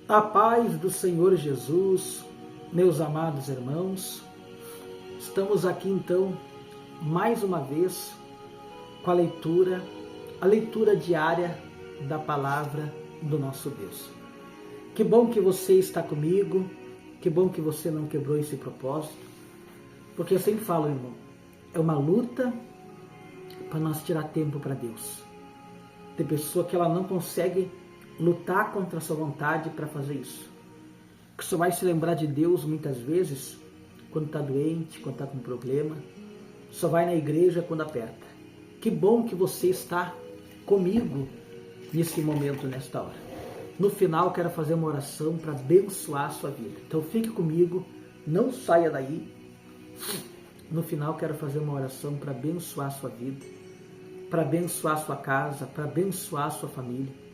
A paz do Senhor Jesus, meus amados irmãos, estamos aqui então, mais uma vez, com a leitura diária da palavra do nosso Deus. Que bom que você está comigo, que bom que você não quebrou esse propósito, porque eu sempre falo, irmão, é uma luta para nós tirar tempo para Deus. Tem pessoa que ela não consegue lutar contra a sua vontade para fazer isso. Que só vai se lembrar de Deus muitas vezes quando está doente, quando está com problema. Só vai na igreja quando aperta. Que bom que você está comigo nesse momento, nesta hora. No final quero fazer uma oração para abençoar a sua vida. Então fique comigo, não saia daí. No final quero fazer uma oração para abençoar a sua vida, para abençoar a sua casa, para abençoar a sua família.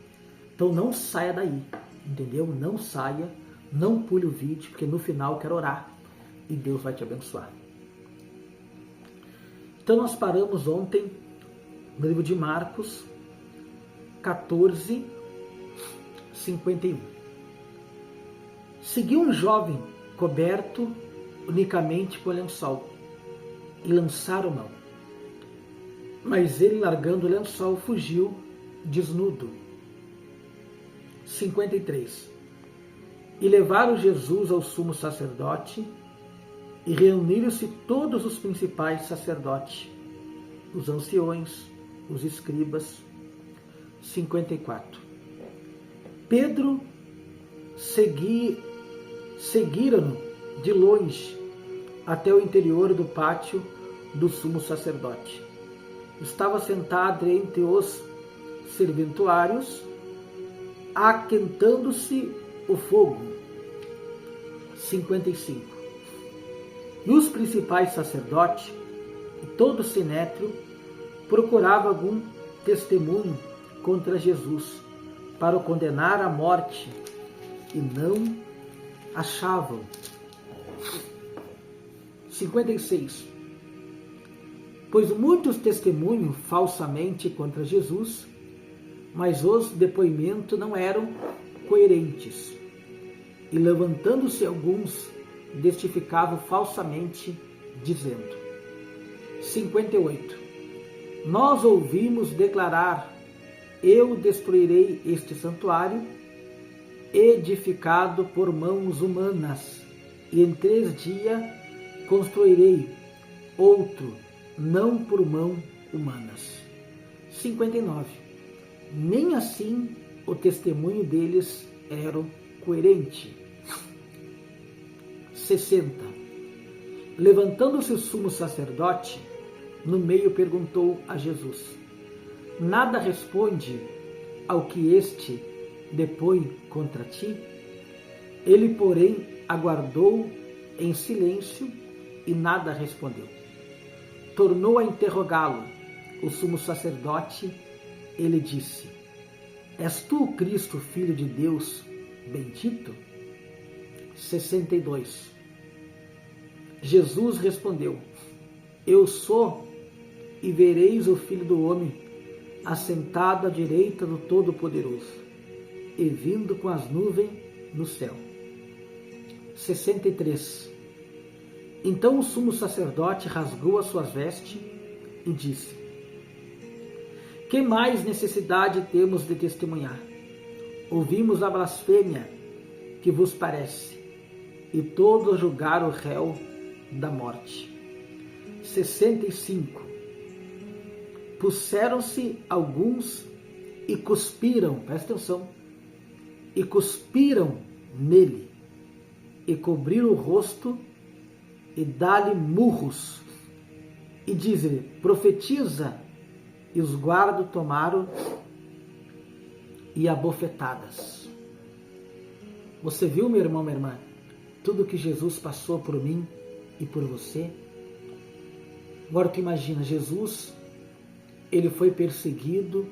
Então não saia daí, entendeu? Não saia, não pule o vídeo, porque no final eu quero orar e Deus vai te abençoar. Então nós paramos ontem no livro de Marcos 14, 51. Seguiu um jovem coberto unicamente por lençol e lançaram mão. Mas ele, largando o lençol, fugiu desnudo. 53. E levaram Jesus ao sumo sacerdote, e reuniram-se todos os principais sacerdotes, os anciões, os escribas. 54. Pedro seguiram-no de longe até o interior do pátio do sumo sacerdote. Estava sentado entre os serventuários, aquentando-se o fogo. 55. E os principais sacerdotes e todo o sinédrio procurava algum testemunho contra Jesus para o condenar à morte e não achavam. 56. Pois muitos testemunham falsamente contra Jesus, mas os depoimentos não eram coerentes. E levantando-se alguns, testificavam falsamente, dizendo: 58. Nós ouvimos declarar: eu destruirei este santuário, edificado por mãos humanas, e em 3 dias construirei outro, não por mão humanas. 59. Nem assim o testemunho deles era coerente. 60. Levantando-se o sumo sacerdote, no meio perguntou a Jesus: nada responde ao que este depõe contra ti? Ele, porém, aguardou em silêncio e nada respondeu. Tornou a interrogá-lo o sumo sacerdote. Ele disse: és tu o Cristo, Filho de Deus bendito? 62. Jesus respondeu: eu sou, e vereis o Filho do Homem assentado à direita do Todo-Poderoso e vindo com as nuvens no céu. 63. Então o sumo sacerdote rasgou as suas vestes e disse: que mais necessidade temos de testemunhar? Ouvimos a blasfêmia que vos parece, e todos julgaram o réu da morte. 65. Puseram-se alguns e cuspiram, presta atenção, e cuspiram nele, e cobriram o rosto, e dá-lhe murros, e diz-lhe: profetiza. E os guardas tomaram e abofetadas. Você viu, meu irmão, minha irmã, tudo que Jesus passou por mim e por você? Agora tu imagina, Jesus, ele foi perseguido,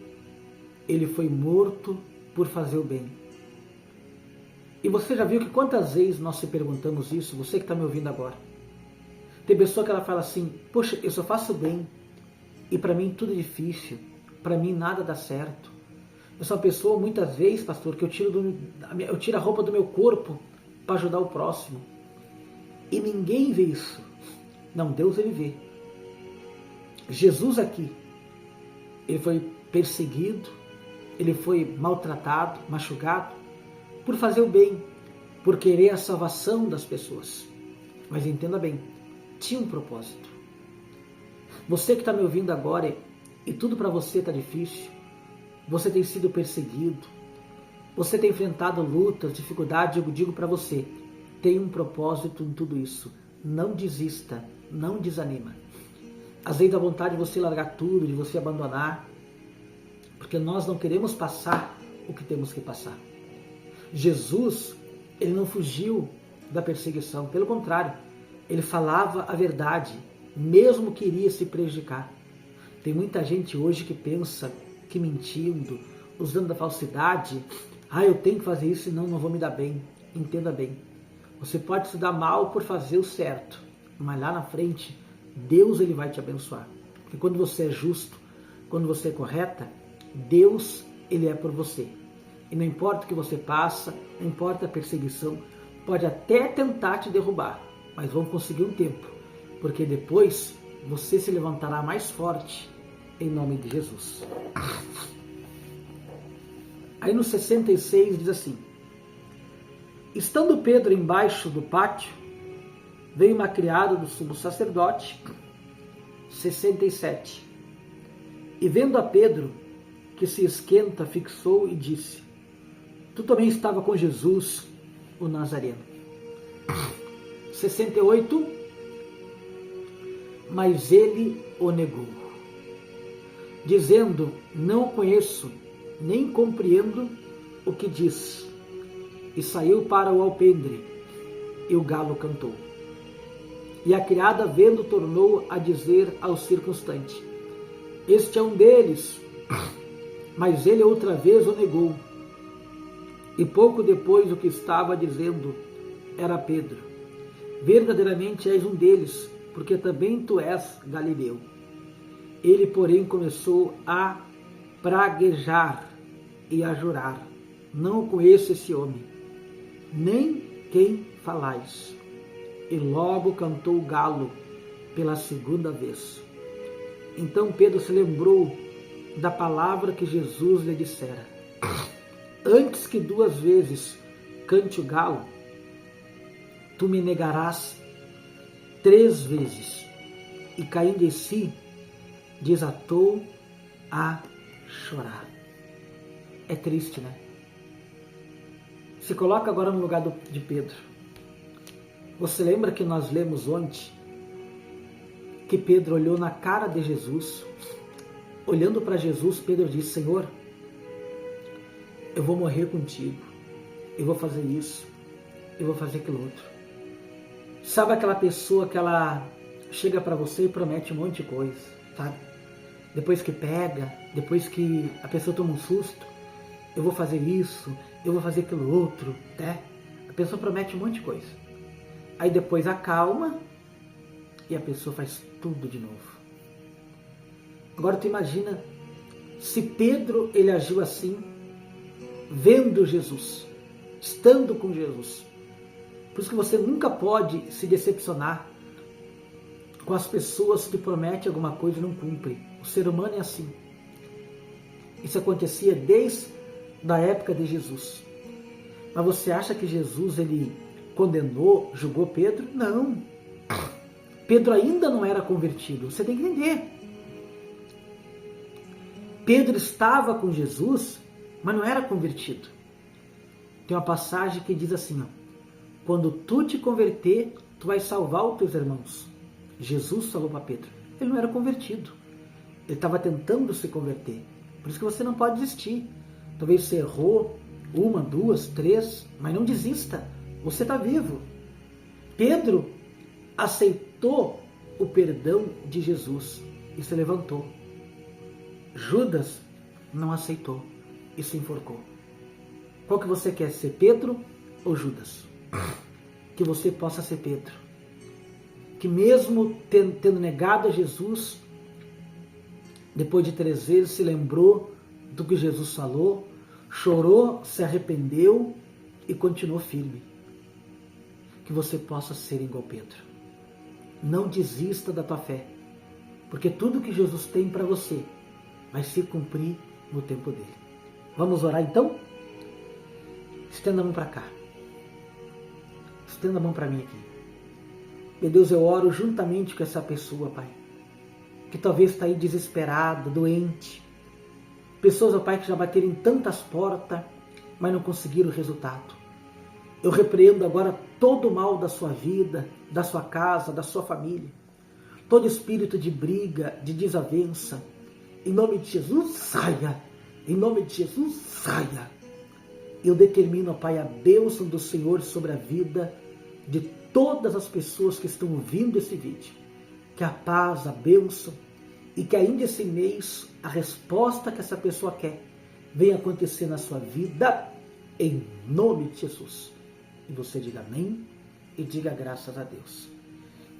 ele foi morto por fazer o bem. E você já viu que quantas vezes nós se perguntamos isso, você que está me ouvindo agora? Tem pessoa que ela fala assim: poxa, eu só faço bem, e para mim tudo é difícil, para mim nada dá certo. Eu sou uma pessoa, muitas vezes, pastor, que eu tiro a roupa do meu corpo para ajudar o próximo. E ninguém vê isso. Não, Deus ele vê. Jesus aqui, ele foi perseguido, ele foi maltratado, machucado, por fazer o bem, por querer a salvação das pessoas. Mas entenda bem, tinha um propósito. Você que está me ouvindo agora e tudo para você está difícil, você tem sido perseguido, você tem enfrentado lutas, dificuldades, eu digo para você, tem um propósito em tudo isso. Não desista, não desanima. Às vezes dá vontade de você largar tudo, de você abandonar, porque nós não queremos passar o que temos que passar. Jesus, ele não fugiu da perseguição, pelo contrário, ele falava a verdade, mesmo que iria se prejudicar. Tem muita gente hoje que pensa que mentindo, usando da falsidade, eu tenho que fazer isso senão não vou me dar bem. Entenda bem, você pode se dar mal por fazer o certo, mas lá na frente, Deus ele vai te abençoar. Porque quando você é justo, quando você é correta, Deus ele é por você. E não importa o que você passa, não importa a perseguição, pode até tentar te derrubar, mas vão conseguir um tempo, porque depois você se levantará mais forte em nome de Jesus. Aí no 66 diz assim: estando Pedro embaixo do pátio, veio uma criada do sumo sacerdote. 67. E vendo a Pedro, que se esquenta, fixou e disse: tu também estava com Jesus, o Nazareno. 68. Mas ele o negou, dizendo: não o conheço, nem compreendo o que diz. E saiu para o alpendre, e o galo cantou. E a criada, vendo, tornou a dizer ao circunstante: este é um deles. Mas ele outra vez o negou. E pouco depois o que estava dizendo era Pedro: verdadeiramente és um deles, porque também tu és galileu. Ele, porém, começou a praguejar e a jurar: não conheço esse homem, nem quem falais. E logo cantou o galo pela segunda vez. Então Pedro se lembrou da palavra que Jesus lhe dissera: antes que 2 vezes cante o galo, tu me negarás 3 vezes. E caindo em si, desatou a chorar. É triste, né? Se coloca agora no lugar de Pedro. Você lembra que nós lemos ontem que Pedro olhou na cara de Jesus? Olhando para Jesus, Pedro disse: Senhor, eu vou morrer contigo, eu vou fazer isso, eu vou fazer aquilo outro. Sabe aquela pessoa que ela chega para você e promete um monte de coisa, sabe? Depois que pega, depois que a pessoa toma um susto, eu vou fazer isso, eu vou fazer aquilo outro, né? A pessoa promete um monte de coisa. Aí depois acalma e a pessoa faz tudo de novo. Agora tu imagina se Pedro ele agiu assim, vendo Jesus, estando com Jesus. Por isso que você nunca pode se decepcionar com as pessoas que prometem alguma coisa e não cumprem. O ser humano é assim. Isso acontecia desde a época de Jesus. Mas você acha que Jesus ele condenou, julgou Pedro? Não. Pedro ainda não era convertido. Você tem que entender. Pedro estava com Jesus, mas não era convertido. Tem uma passagem que diz assim, quando tu te converter, tu vais salvar os teus irmãos. Jesus falou para Pedro. Ele não era convertido. Ele estava tentando se converter. Por isso que você não pode desistir. Talvez você errou 1, 2, 3, mas não desista. Você está vivo. Pedro aceitou o perdão de Jesus e se levantou. Judas não aceitou e se enforcou. Qual que você quer, ser Pedro ou Judas? Que você possa ser Pedro. Que mesmo tendo negado a Jesus, depois de 3 vezes se lembrou do que Jesus falou, chorou, se arrependeu e continuou firme. Que você possa ser igual Pedro. Não desista da tua fé, porque tudo que Jesus tem para você vai se cumprir no tempo dele. Vamos orar então? Estenda a mão para cá. Estenda a mão para mim aqui. Meu Deus, eu oro juntamente com essa pessoa, Pai, que talvez está aí desesperada, doente. Pessoas, ó Pai, que já bateram em tantas portas, mas não conseguiram o resultado. Eu repreendo agora todo o mal da sua vida, da sua casa, da sua família. Todo espírito de briga, de desavença. Em nome de Jesus, saia. Em nome de Jesus, saia. Eu determino, ó Pai, a bênção do Senhor sobre a vida de todas as pessoas que estão ouvindo esse vídeo. Que a paz, a bênção e que ainda esse mês a resposta que essa pessoa quer venha acontecer na sua vida, em nome de Jesus. E você diga amém e diga graças a Deus.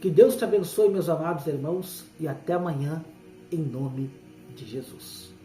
Que Deus te abençoe, meus amados irmãos, e até amanhã, em nome de Jesus.